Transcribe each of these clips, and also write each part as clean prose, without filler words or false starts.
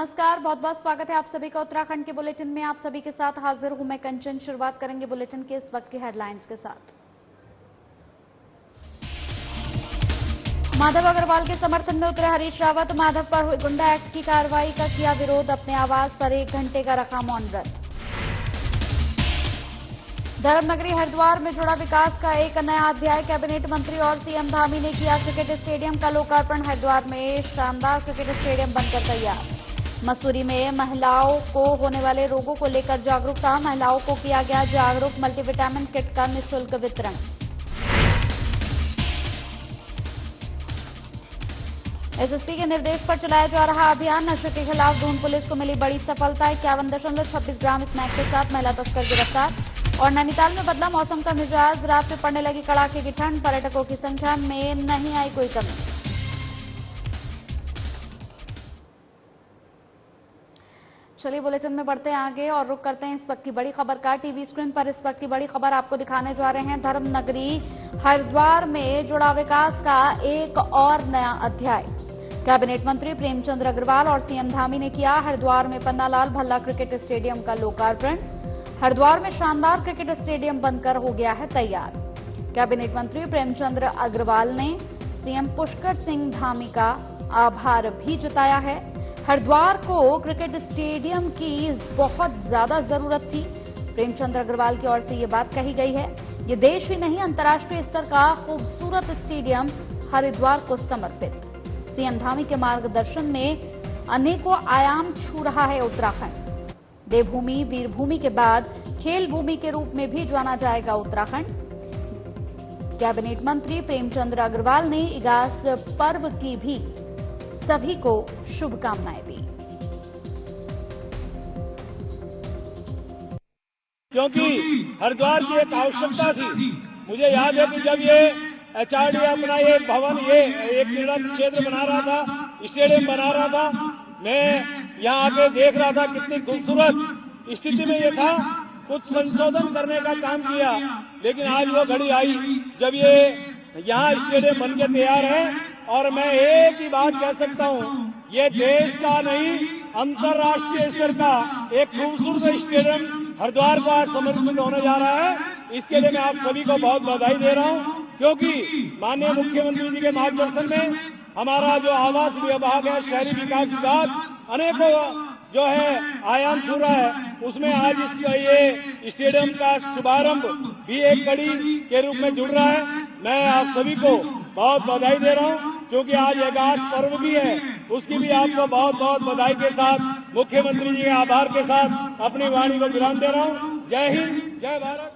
नमस्कार, बहुत बहुत स्वागत है आप सभी का उत्तराखंड के बुलेटिन में। आप सभी के साथ हाजिर हूं मैं कंचन। शुरुआत करेंगे बुलेटिन के इस वक्त की हेडलाइंस के साथ। माधव अग्रवाल के समर्थन में उतरे हरीश रावत। माधव पर हुई गुंडा एक्ट की कार्रवाई का किया विरोध। अपने आवास पर 1 घंटे का रखा मौन व्रत। धर्मनगरी हरिद्वार में जुड़ा विकास का एक नया अध्याय। कैबिनेट मंत्री और सीएम धामी ने किया क्रिकेट स्टेडियम का लोकार्पण। हरिद्वार में शानदार क्रिकेट स्टेडियम बनकर तैयार। मसूरी में महिलाओं को होने वाले रोगों को लेकर जागरूकता। महिलाओं को किया गया जागरूक। मल्टीविटामिन किट का निःशुल्क वितरण। एसएसपी के निर्देश पर चलाया जा रहा अभियान। नशे के खिलाफ दून पुलिस को मिली बड़ी सफलता। 51.26 ग्राम स्मैक के साथ महिला तस्कर गिरफ्तार। और नैनीताल में बदला मौसम का मिजाज। रात में पड़ने लगी कड़ाके की ठंड। पर्यटकों की संख्या में नहीं आई कोई कमी। चलिए बुलेटिन में बढ़ते हैं आगे और रुक करते हैं इस वक्त की बड़ी खबर का। टीवी स्क्रीन पर इस वक्त की बड़ी खबर आपको दिखाने जा रहे हैं। धर्मनगरी हरिद्वार में जुड़ा विकास का एक और नया अध्याय। कैबिनेट मंत्री प्रेमचंद अग्रवाल और सीएम धामी ने किया हरिद्वार में पन्नालाल भल्ला क्रिकेट स्टेडियम का लोकार्पण। हरिद्वार में शानदार क्रिकेट स्टेडियम बनकर हो गया है तैयार। कैबिनेट मंत्री प्रेमचंद अग्रवाल ने सीएम पुष्कर सिंह धामी का आभार भी जताया है। हरिद्वार को क्रिकेट स्टेडियम की बहुत ज्यादा जरूरत थी। प्रेमचंद अग्रवाल की ओर से ये बात कही गई है। ये देश ही नहीं अंतर्राष्ट्रीय स्तर का खूबसूरत स्टेडियम हरिद्वार को समर्पित। सीएम धामी के मार्गदर्शन में अनेकों आयाम छू रहा है उत्तराखंड। देवभूमि वीरभूमि के बाद खेल भूमि के रूप में भी जाना जाएगा उत्तराखंड। कैबिनेट मंत्री प्रेमचंद अग्रवाल ने इगास पर्व की भी सभी को शुभकामनाएं दी। क्योंकि हरिद्वार की एक आवश्यकता थी। मुझे याद है कि जब ये एचआरडी अपना ये भवन ये एक क्रीड़ा क्षेत्र बना रहा था, स्टेडियम बना रहा था, मैं यहाँ आके देख रहा था कितनी खूबसूरत स्थिति में ये था। कुछ संशोधन करने का काम किया, लेकिन आज वो घड़ी आई जब ये यहाँ स्टेडियम बन के तैयार है। और मैं एक ही बात कह सकता हूँ, ये देश का नहीं अंतर्राष्ट्रीय स्तर का एक खूबसूरत स्टेडियम हरिद्वार को आज समर्पित होने जा रहा है। इसके लिए मैं आप सभी को बहुत बधाई दे रहा हूँ, क्योंकि माननीय मुख्यमंत्री जी के मार्गदर्शन में हमारा जो आवास विभाग है, शहरी विकास विभाग, अनेकों जो है आयाम छू रहा है। उसमें आज इसका ये स्टेडियम का शुभारंभ भी एक कड़ी के रूप में जुड़ रहा है। मैं आप सभी को बहुत बधाई दे रहा हूँ, क्योंकि आज एकादश पर्व भी है। उसकी भी आपको बहुत बहुत बधाई के साथ, मुख्यमंत्री जी के आभार के साथ अपनी वाणी को विराम दे रहा हूँ। जय हिंद, जय भारत।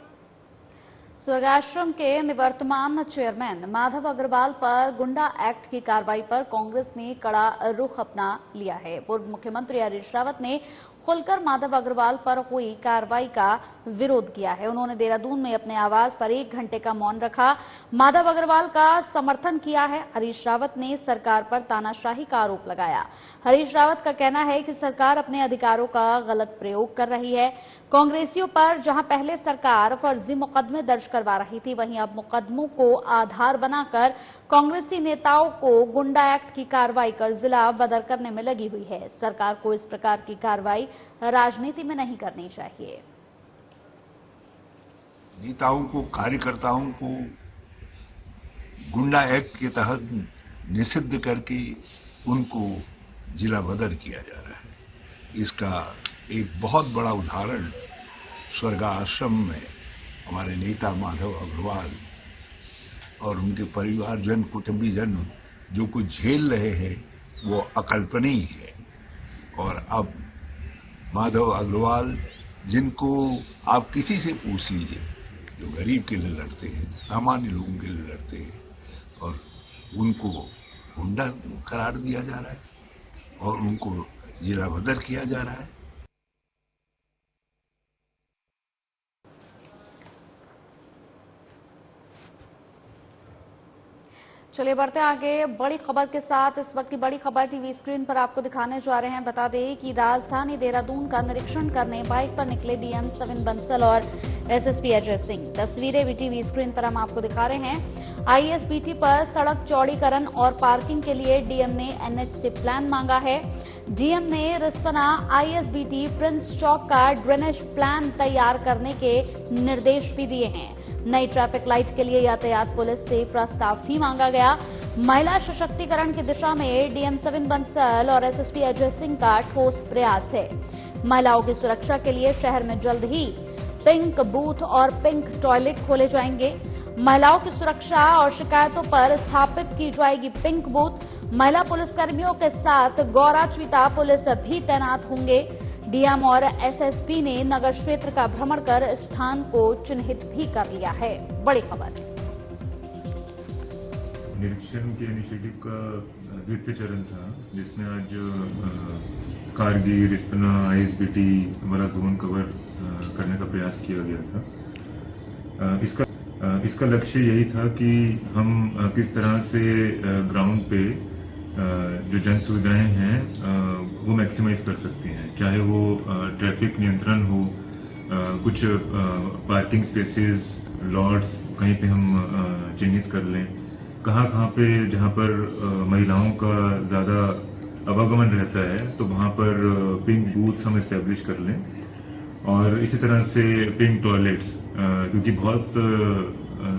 स्वर्गाश्रम के निवर्तमान चेयरमैन माधव अग्रवाल पर गुंडा एक्ट की कार्रवाई पर कांग्रेस ने कड़ा रुख अपना लिया है। पूर्व मुख्यमंत्री हरीश रावत ने खुलकर माधव अग्रवाल पर हुई कार्रवाई का विरोध किया है। उन्होंने देहरादून में अपने आवास पर 1 घंटे का मौन रखा। माधव अग्रवाल का समर्थन किया है। हरीश रावत ने सरकार पर तानाशाही का आरोप लगाया। हरीश रावत का कहना है कि सरकार अपने अधिकारों का गलत प्रयोग कर रही है। कांग्रेसियों पर जहां पहले सरकार फर्जी मुकदमे दर्ज करवा रही थी, वहीं अब मुकदमों को आधार बनाकर कांग्रेसी नेताओं को गुंडा एक्ट की कार्रवाई कर जिला बदर करने में लगी हुई है। सरकार को इस प्रकार की कार्रवाई राजनीति में नहीं करनी चाहिए। नेताओं को, कार्यकर्ताओं को गुंडा एक्ट के तहत निषिद्ध करके उनको जिला बदर किया जा रहा है। इसका एक बहुत बड़ा उदाहरण स्वर्गाश्रम में हमारे नेता माधव अग्रवाल और उनके परिवारजन, कुटुंबीजन जो कुछ झेल रहे हैं वो अकल्पनीय है। और अब माधव अग्रवाल, जिनको आप किसी से पूछ लीजिए, जो गरीब के लिए लड़ते हैं, सामान्य लोगों के लिए लड़ते हैं, और उनको गुंडा करार दिया जा रहा है और उनको जिला बदर किया जा रहा है। चलिए बढ़ते आगे बड़ी खबर के साथ। इस वक्त की बड़ी खबर टीवी स्क्रीन पर आपको दिखाने जा रहे हैं। बता दें कि राजधानी देहरादून का निरीक्षण करने बाइक पर निकले डीएम सविन बंसल और एसएसपी अजय सिंह। तस्वीरें भी टीवी स्क्रीन पर हम आपको दिखा रहे हैं। आईएसबीटी पर सड़क चौड़ीकरण और पार्किंग के लिए डीएम ने एनएच से प्लान मांगा है। डीएम ने रिस्पना आईएसबीटी प्रिंस चौक का ड्रेनेज प्लान तैयार करने के निर्देश भी दिए हैं। नई ट्रैफिक लाइट के लिए यातायात पुलिस से प्रस्ताव भी मांगा गया। महिला सशक्तिकरण की दिशा में डीएम सविन बंसल और एसएसपी अजय सिंह का ठोस प्रयास है। महिलाओं की सुरक्षा के लिए शहर में जल्द ही पिंक बूथ और पिंक टॉयलेट खोले जाएंगे। महिलाओं की सुरक्षा और शिकायतों पर स्थापित की जाएगी पिंक बूथ। महिला पुलिसकर्मियों के साथ गौरा चीता पुलिस भी तैनात होंगे। डीएम और एसएसपी ने नगर क्षेत्र का भ्रमण कर स्थान को चिन्हित भी कर लिया है। बड़ी खबर। निरीक्षण के इनिशिएटिव का द्वितीय चरण था, जिसमें आज कारगिल, रिस्पना, आईएसबीटी वाला जोन कवर करने का प्रयास किया गया था। इसका लक्ष्य यही था कि हम किस तरह से ग्राउंड पे जो जन सुविधाएं हैं वो मैक्सिमाइज कर सकते हैं, चाहे वो ट्रैफिक नियंत्रण हो, कुछ पार्किंग स्पेसेस, लॉट्स कहीं पे हम चिन्हित कर लें, कहाँ पे जहाँ पर महिलाओं का ज़्यादा आवागमन रहता है तो वहाँ पर पिंक बूथ्स हम इस्टेब्लिश कर लें, और इसी तरह से पिंक टॉयलेट्स, क्योंकि बहुत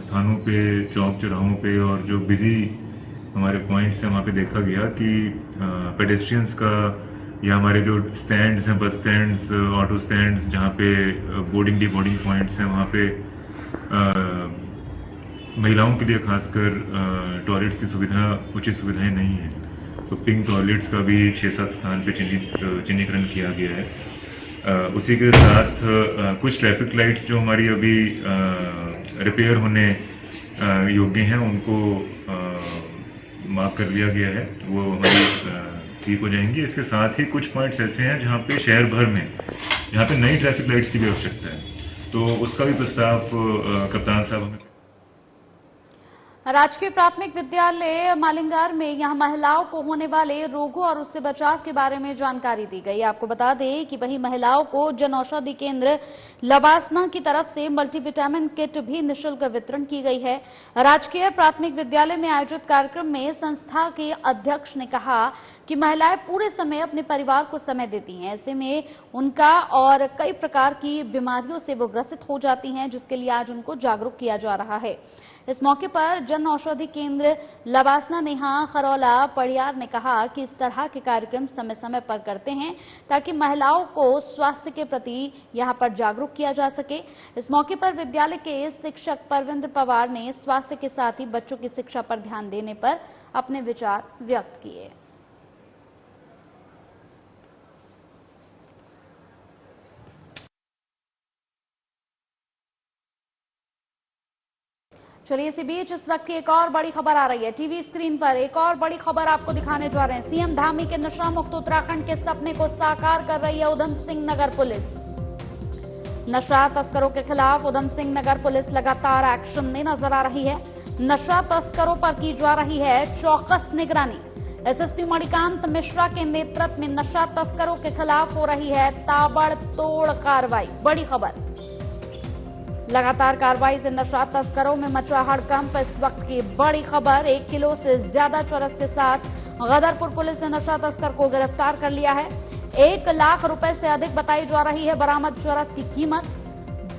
स्थानों पे, चौक चौराहों पे और जो बिजी हमारे पॉइंट्स हैं वहाँ पे देखा गया कि पेडेस्ट्रियंस का या हमारे जो स्टैंड्स हैं, बस स्टैंड्स, ऑटो स्टैंड्स, जहाँ पे बोर्डिंग डिबोर्डिंग पॉइंट्स हैं, वहाँ पे महिलाओं के लिए खासकर टॉयलेट्स की सुविधा, उचित सुविधाएं नहीं है। सो पिंक टॉयलेट्स का भी 6-7 स्थान पे चिन्हीकरण किया गया है। उसी के साथ कुछ ट्रैफिक लाइट्स जो हमारी अभी रिपेयर होने योग्य हैं उनको मार्क कर लिया गया है, वो हमारी ठीक हो जाएंगी। इसके साथ ही कुछ पॉइंट्स ऐसे हैं जहाँ पे शहर भर में, जहाँ पे नई ट्रैफिक लाइट्स की भी आवश्यकता है, तो उसका भी प्रस्ताव कप्तान साहब हमें। राजकीय प्राथमिक विद्यालय मालिंगार में यहां महिलाओं को होने वाले रोगों और उससे बचाव के बारे में जानकारी दी गई। आपको बता दें कि वहीं महिलाओं को जन औषधि केंद्र लबासना की तरफ से मल्टीविटामिन किट भी निःशुल्क वितरण की गई है। राजकीय प्राथमिक विद्यालय में आयोजित कार्यक्रम में संस्था के अध्यक्ष ने कहा कि महिलाएं पूरे समय अपने परिवार को समय देती हैं, ऐसे में उनका और कई प्रकार की बीमारियों से वो ग्रसित हो जाती हैं, जिसके लिए आज उनको जागरूक किया जा रहा है। इस मौके पर जन औषधि केंद्र लबासना नेहा खरौला पड़ियार ने कहा कि इस तरह के कार्यक्रम समय समय पर करते हैं ताकि महिलाओं को स्वास्थ्य के प्रति यहां पर जागरूक किया जा सके। इस मौके पर विद्यालय के शिक्षक परविंद्र पवार ने स्वास्थ्य के साथ ही बच्चों की शिक्षा पर ध्यान देने पर अपने विचार व्यक्त किए। चलिए इसी बीच इस वक्त की एक और बड़ी खबर आ रही है। टीवी स्क्रीन पर एक और बड़ी खबर आपको दिखाने जा रहे हैं। सीएम धामी के नशा मुक्त उत्तराखंड के सपने को साकार कर रही है उधम सिंह नगर पुलिस। नशा तस्करों के खिलाफ उधम सिंह नगर पुलिस लगातार एक्शन में नजर आ रही है। नशा तस्करों पर की जा रही है चौकस निगरानी। एसएसपी मणिकांत मिश्रा के नेतृत्व में नशा तस्करों के खिलाफ हो रही है ताबड़तोड़ कार्रवाई। बड़ी खबर, लगातार कार्रवाई से नशा तस्करों में मचा हड़कंप। इस वक्त की बड़ी खबर, 1 किलो से ज्यादा चरस के साथ गदरपुर पुलिस ने नशा तस्कर को गिरफ्तार कर लिया है। 1 लाख रुपए से अधिक बताई जा रही है बरामद चरस की कीमत।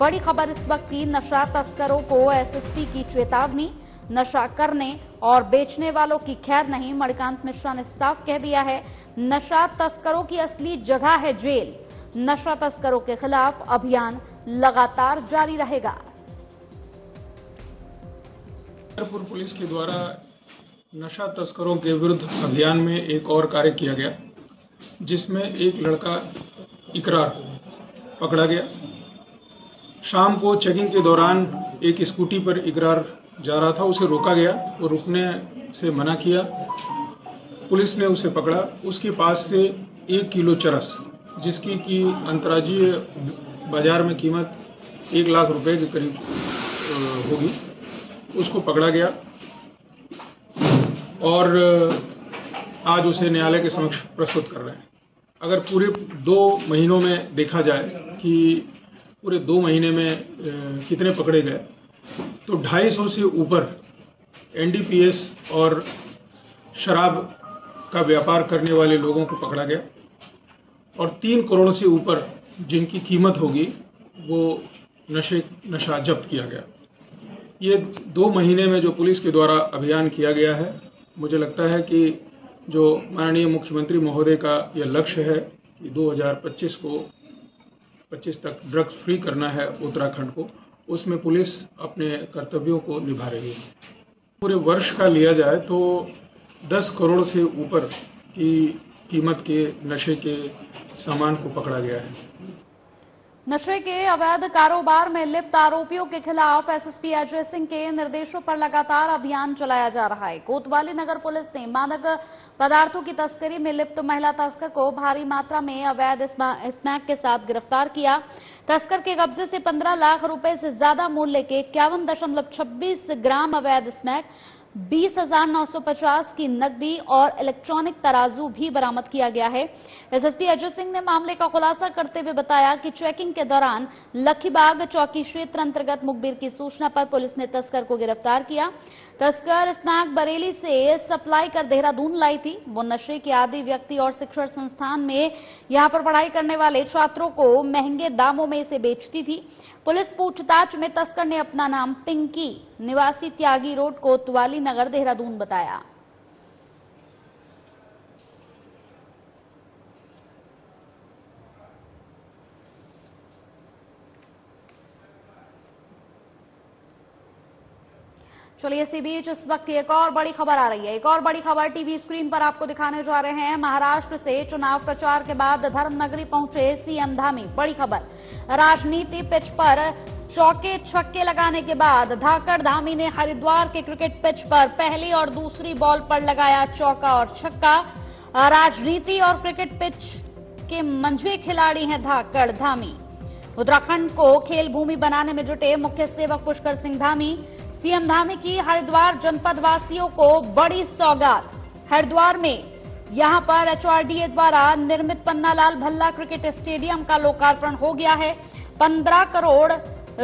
बड़ी खबर इस वक्त की, नशा तस्करों को एसएसपी की चेतावनी। नशा करने और बेचने वालों की खैर नहीं, मणिकांत मिश्रा ने साफ कह दिया है। नशा तस्करों की असली जगह है जेल। नशा तस्करों के खिलाफ अभियान लगातार जारी रहेगा। गदरपुर पुलिस के द्वारा नशा तस्करों के विरुद्ध अभियान में एक और कार्य किया गया, जिसमें एक लड़का इकरार पकड़ा गया। शाम को चेकिंग के दौरान एक स्कूटी पर इकरार जा रहा था, उसे रोका गया और रुकने से मना किया। पुलिस ने उसे पकड़ा। उसके पास से 1 किलो चरस, जिसकी की अंतर्राज्यीय बाजार में कीमत 1 लाख रुपए के करीब होगी, उसको पकड़ा गया और आज उसे न्यायालय के समक्ष प्रस्तुत कर रहे हैं। अगर पूरे 2 महीनों में देखा जाए कि पूरे 2 महीने में कितने पकड़े गए, तो 250 से ऊपर एनडीपीएस और शराब का व्यापार करने वाले लोगों को पकड़ा गया और 3 करोड़ से ऊपर जिनकी कीमत होगी वो नशा जब्त किया गया। ये 2 महीने में जो पुलिस के द्वारा अभियान किया गया है, मुझे लगता है कि जो माननीय मुख्यमंत्री महोदय का यह लक्ष्य है कि 2025 तक ड्रग्स फ्री करना है उत्तराखंड को, उसमें पुलिस अपने कर्तव्यों को निभा रही है। पूरे वर्ष का लिया जाए तो 10 करोड़ से ऊपर की कीमत के नशे के सामान को पकड़ा गया है। नशे के अवैध कारोबार में लिप्त आरोपियों के खिलाफ एसएसपी अजय सिंह के निर्देशों पर लगातार अभियान चलाया जा रहा है। कोतवाली नगर पुलिस ने मादक पदार्थों की तस्करी में लिप्त महिला तस्कर को भारी मात्रा में अवैध स्मैक के साथ गिरफ्तार किया। तस्कर के कब्जे से 15 लाख रुपए से ज्यादा मूल्य के 51.26 ग्राम अवैध स्मैक, 20,950 की नकदी और इलेक्ट्रॉनिक तराजू भी बरामद किया गया है। एसएसपी अजय सिंह ने मामले का खुलासा करते हुए बताया कि चेकिंग के दौरान लखीबाग चौकी क्षेत्र अंतर्गत मुखबिर की सूचना पर पुलिस ने तस्कर को गिरफ्तार किया। तस्कर स्मैक बरेली से सप्लाई कर देहरादून लाई थी। वो नशे के आदी व्यक्ति और शिक्षण संस्थान में यहां पर पढ़ाई करने वाले छात्रों को महंगे दामों में इसे बेचती थी। पुलिस पूछताछ में तस्कर ने अपना नाम पिंकी, निवासी त्यागी रोड, कोतवाली नगर, देहरादून बताया। चलिए, इसी बीच इस वक्त एक और बड़ी खबर आ रही है। एक और बड़ी खबर टीवी स्क्रीन पर आपको दिखाने जा रहे हैं। महाराष्ट्र से चुनाव प्रचार के बाद धर्मनगरी पहुंचे सीएम धामी। बड़ी खबर, राजनीति पिच पर चौके छक्के लगाने के बाद धाकड़ धामी ने हरिद्वार के क्रिकेट पिच पर पहली और दूसरी बॉल पर लगाया चौका और छक्का। राजनीति और क्रिकेट पिच के मंझे खिलाड़ी हैं धाकड़ धामी। उत्तराखंड को खेल भूमि बनाने में जुटे मुख्य सेवक पुष्कर सिंह धामी। सीएम धामी की हरिद्वार जनपद वासियों को बड़ी सौगात। हरिद्वार में यहां पर एचआरडीए द्वारा निर्मित पन्नालाल भल्ला क्रिकेट स्टेडियम का लोकार्पण हो गया है। 15 करोड़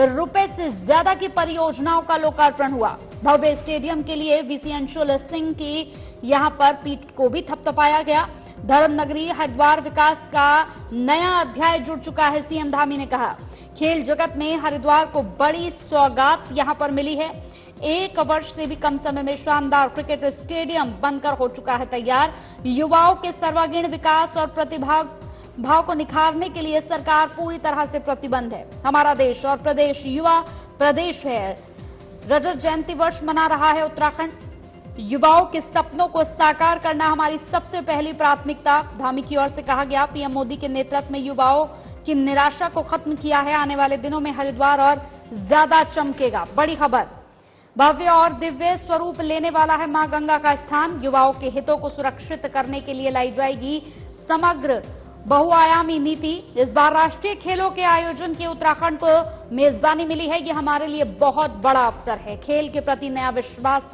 रुपए से ज्यादा की परियोजनाओं का लोकार्पण हुआ। भव्य स्टेडियम के लिए वीसी अंशुल सिंह की यहां पर पीठ को भी थपथपाया गया। धर्मनगरी हरिद्वार विकास का नया अध्याय जुड़ चुका है, सीएम धामी ने कहा। खेल जगत में हरिद्वार को बड़ी सौगात यहां पर मिली है। 1 वर्ष से भी कम समय में शानदार क्रिकेट स्टेडियम बनकर हो चुका है तैयार। युवाओं के सर्वांगीण विकास और प्रतिभाव को निखारने के लिए सरकार पूरी तरह से प्रतिबद्ध है। हमारा देश और प्रदेश युवा प्रदेश है। रजत जयंती वर्ष मना रहा है उत्तराखंड। युवाओं के सपनों को साकार करना हमारी सबसे पहली प्राथमिकता, धामी की ओर से कहा गया। पीएम मोदी के नेतृत्व में युवाओं की निराशा को खत्म किया है। आने वाले दिनों में हरिद्वार और ज्यादा चमकेगा। बड़ी खबर, भव्य और दिव्य स्वरूप लेने वाला है मां गंगा का स्थान। युवाओं के हितों को सुरक्षित करने के लिए लाई जाएगी समग्र बहुआयामी नीति। इस बार राष्ट्रीय खेलों के आयोजन की उत्तराखंड को मेजबानी मिली है। ये हमारे लिए बहुत बड़ा अवसर है। खेल के प्रति नया विश्वास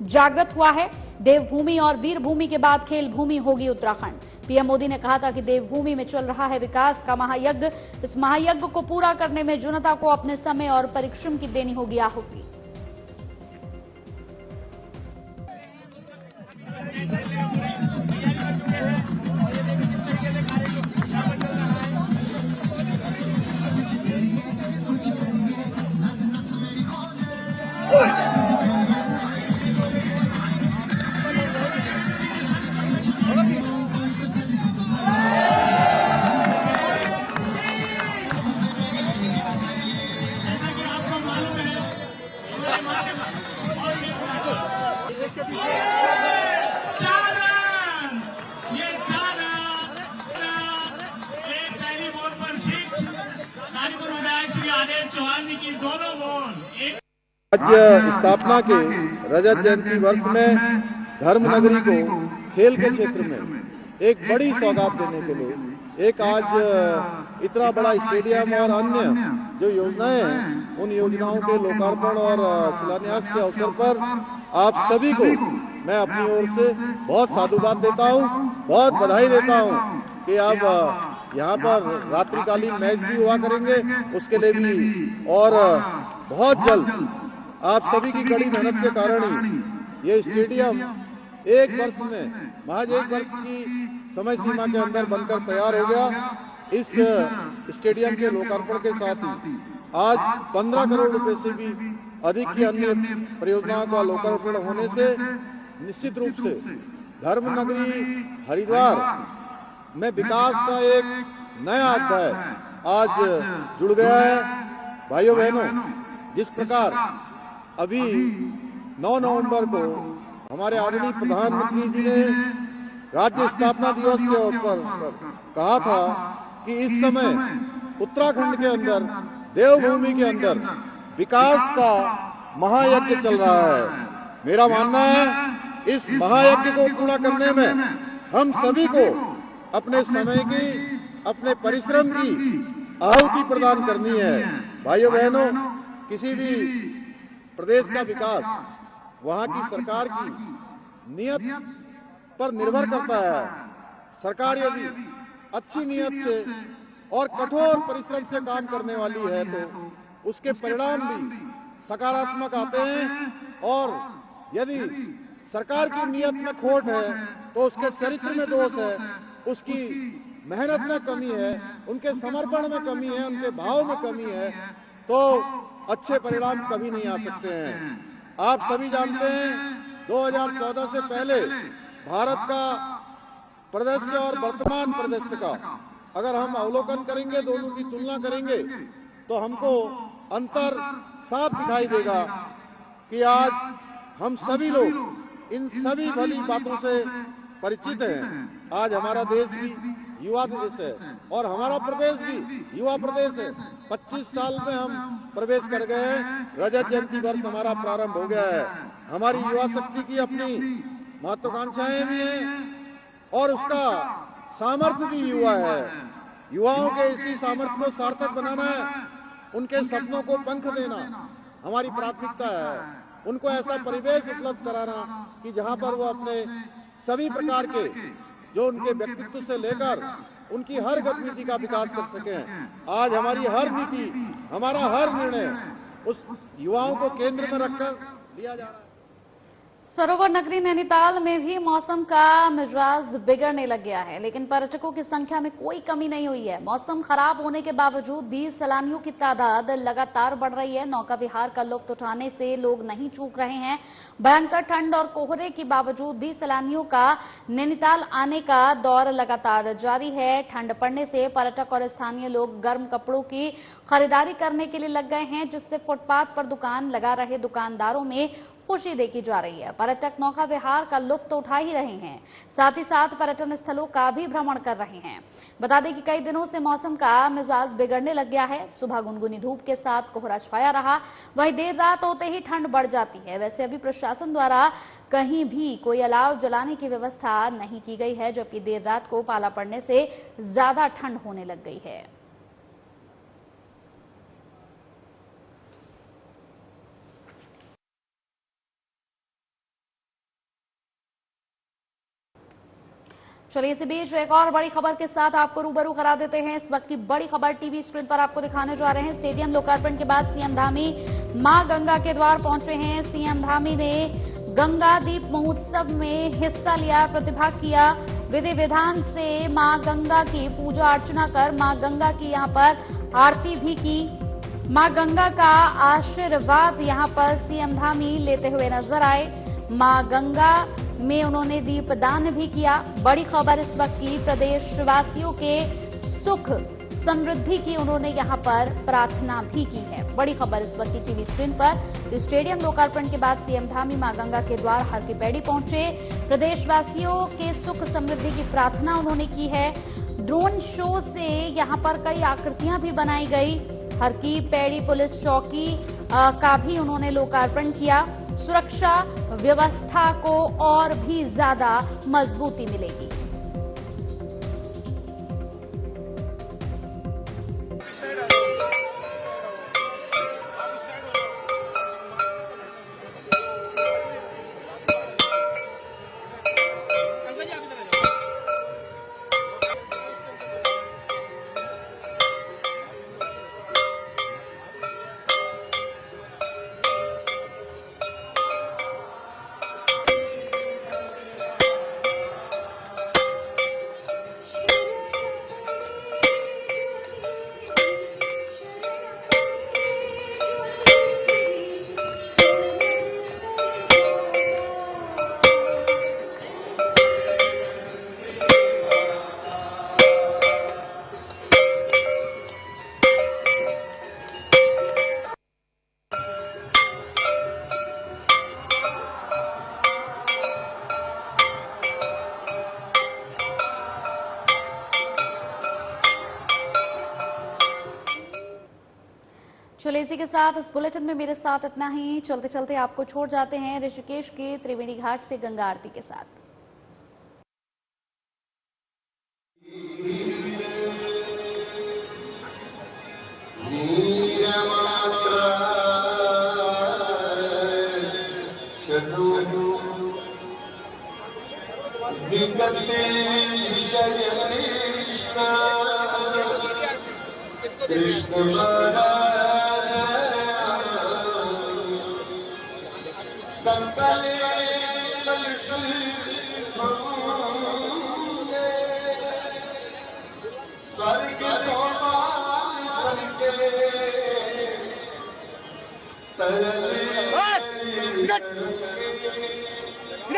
जागृत हुआ है। देवभूमि और वीरभूमि के बाद खेल भूमि होगी उत्तराखंड। पीएम मोदी ने कहा था कि देवभूमि में चल रहा है विकास का महायज्ञ। इस महायज्ञ को पूरा करने में जनता को अपने समय और परिश्रम की देनी होगी आहुति। आज स्थापना के रजत जयंती वर्ष में धर्मनगरी को खेल के क्षेत्र में एक बड़ी सौगात देने के लिए एक आज इतना बड़ा स्टेडियम और अन्य जो योजनाएं हैं, उन योजनाओं के लोकार्पण और शिलान्यास के अवसर पर आप सभी को मैं अपनी ओर से बहुत साधुवाद देता हूं, बहुत बधाई देता हूं कि आप यहाँ पर रात्रिकालीन मैच भी हुआ करेंगे, उसके लिए भी, और बहुत जल्द आप सभी की कड़ी मेहनत के कारण ही ये स्टेडियम एक वर्ष में, महज एक वर्ष की समय सीमा के अंदर बनकर तैयार हो गया। इस स्टेडियम के लोकार्पण के साथ ही आज 15 करोड़ रुपए से भी अधिक की अन्य परियोजनाओं का लोकार्पण होने से निश्चित रूप से धर्म नगरी हरिद्वार में विकास का एक नया अध्याय आज जुड़ गया है। भाइयों बहनों, जिस प्रकार अभी 9 नवंबर को हमारे आदरणीय प्रधानमंत्री जी ने राज्य स्थापना दिवस के अवसर पर कहा था कि इस समय उत्तराखंड के अंदर, देवभूमि के अंदर विकास का महायज्ञ चल रहा है। मेरा मानना है इस महायज्ञ को पूरा करने में हम सभी को अपने समय की, अपने परिश्रम की आहुति प्रदान करनी है। भाइयों बहनों, किसी भी प्रदेश का विकास वहां की सरकार की नियत पर निर्भर करता है। सरकार यदि अच्छी नियत से और कठोर परिश्रम से काम करने वाली है तो उसके परिणाम भी सकारात्मक आते हैं, और यदि सरकार की नियत में खोट है तो उसके चरित्र में दोष है, उसकी मेहनत में कमी है, उनके समर्पण में कमी है, उनके भाव में कमी है, तो अच्छे परिणाम कभी नहीं आ सकते हैं। आप सभी जानते हैं 2014 से पहले भारत का परिदृश्य और वर्तमान परिदृश्य का अगर हम अवलोकन करेंगे, दोनों की तुलना करेंगे, तो हमको अंतर साफ दिखाई देगा कि आज हम सभी लोग इन सभी भली बातों से परिचित हैं। आज हमारा देश भी युवा देश है और हमारा प्रदेश भी युवा प्रदेश है। 25 साल में हम प्रवेश कर गए हैं, रजत जयंती वर्ष हमारा प्रारंभ हो गया है। हमारी युवा शक्ति की अपनी महत्वाकांक्षाएं भी हैं और उसका सामर्थ्य भी युवा है। युवाओं के इसी सामर्थ्य को सार्थक बनाना है, उनके सपनों को पंख देना हमारी प्राथमिकता है। उनको ऐसा परिवेश उपलब्ध कराना कि जहां पर वो अपने सभी प्रकार के, जो उनके व्यक्तित्व से लेकर उनकी हर गतिविधि का विकास कर सकें। आज हमारी हर नीति, हमारा हर निर्णय उस युवाओं को केंद्र में रखकर लिया जा रहा है। सरोवर नगरी नैनीताल में भी मौसम का मिजाज बिगड़ने लग गया है, लेकिन पर्यटकों की संख्या में कोई कमी नहीं हुई है। मौसम खराब होने के बावजूद भी सैलानियों की तादाद लगातार बढ़ रही है। नौका विहार का लुत्फ उठाने से लोग नहीं चूक रहे हैं। भयंकर ठंड और कोहरे के बावजूद भी सैलानियों का नैनीताल आने का दौर लगातार जारी है। ठंड पड़ने से पर्यटक और स्थानीय लोग गर्म कपड़ों की खरीदारी करने के लिए लग गए हैं, जिससे फुटपाथ पर दुकान लगा रहे दुकानदारों में खुशी देखी जा रही है। पर्यटक नौका विहार का लुत्फ तो उठा ही रहे हैं, साथ ही साथ पर्यटन स्थलों का भी भ्रमण कर रहे हैं। बता दें कि कई दिनों से मौसम का मिजाज बिगड़ने लग गया है। सुबह गुनगुनी धूप के साथ कोहरा छाया रहा, वहीं देर रात होते ही ठंड बढ़ जाती है। वैसे अभी प्रशासन द्वारा कहीं भी कोई अलाव जलाने की व्यवस्था नहीं की गई है, जबकि देर रात को पाला पड़ने से ज्यादा ठंड होने लग गई है। चलिए इसी बीच एक और बड़ी खबर के साथ आपको रूबरू करा देते हैं। इस वक्त की बड़ी खबर टीवी स्क्रीन पर आपको दिखाने जा रहे हैं। स्टेडियम लोकार्पण के बाद सीएम धामी मां गंगा के द्वार पहुंचे हैं। सीएम धामी ने गंगा दीप महोत्सव में हिस्सा लिया, प्रतिभाग किया। विधि विधान से मां गंगा की पूजा अर्चना कर मां गंगा की यहां पर आरती भी की। मां गंगा का आशीर्वाद यहां पर सीएम धामी लेते हुए नजर आए। मां गंगा में उन्होंने दीपदान भी किया। बड़ी खबर इस वक्त की, प्रदेशवासियों के सुख समृद्धि की उन्होंने यहां पर प्रार्थना भी की है। बड़ी खबर इस वक्त की टीवी स्क्रीन पर। स्टेडियम लोकार्पण के बाद सीएम धामी मां गंगा के द्वार हर की पैड़ी पहुंचे। प्रदेशवासियों के सुख समृद्धि की प्रार्थना उन्होंने की है। ड्रोन शो से यहां पर कई आकृतियां भी बनाई गई। हर की पैड़ी पुलिस चौकी का भी उन्होंने लोकार्पण किया। सुरक्षा व्यवस्था को और भी ज्यादा मजबूती मिलेगी। चलिए इसी के साथ इस बुलेटिन में मेरे साथ इतना ही। चलते चलते आपको छोड़ जाते हैं ऋषिकेश के त्रिवेणी घाट से गंगा आरती के साथ। कृष्ण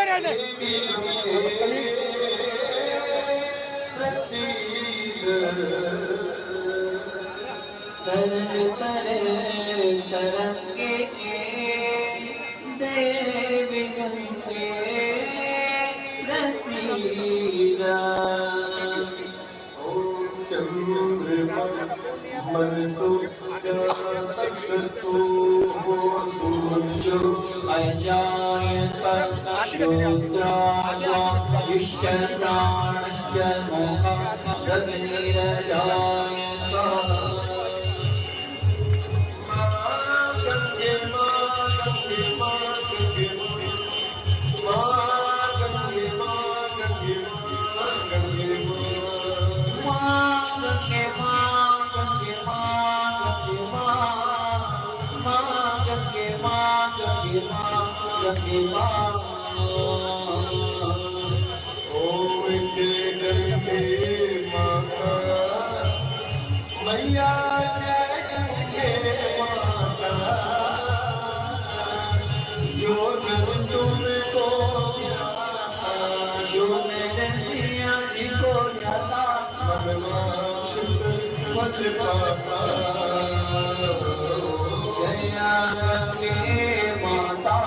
तरंगे देवी गंगे रसीदा चंद्रमा मन सूर्यो अजायत शूद्राया युश्चराणश्च मोहा गगनिरजायत मैया जो तुमको जो मैंने दिया जिको जाता जया के माता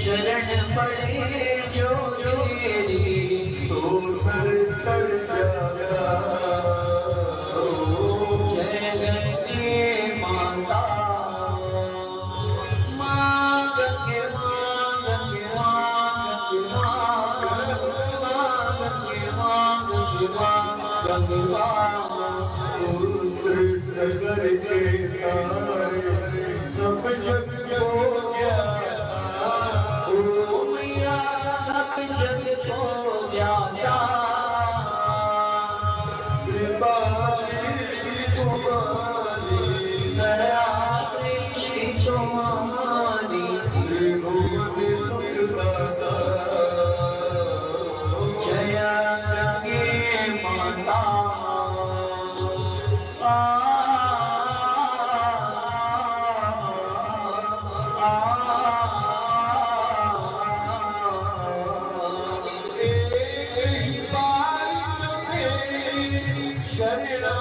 शरण पड़े जो तेरी तो कर जागा जय गंगे माता माँ गंगे माँ गंगे माँ गंगे माँ गंगे माँ गंगे माँ करके सब जग हो गया सब जग को व्याप्या कृपा तुम्हारी दया दृष्टि तुम्हारी त्रिभुवन सुख सदा जय गंगे माता शरणा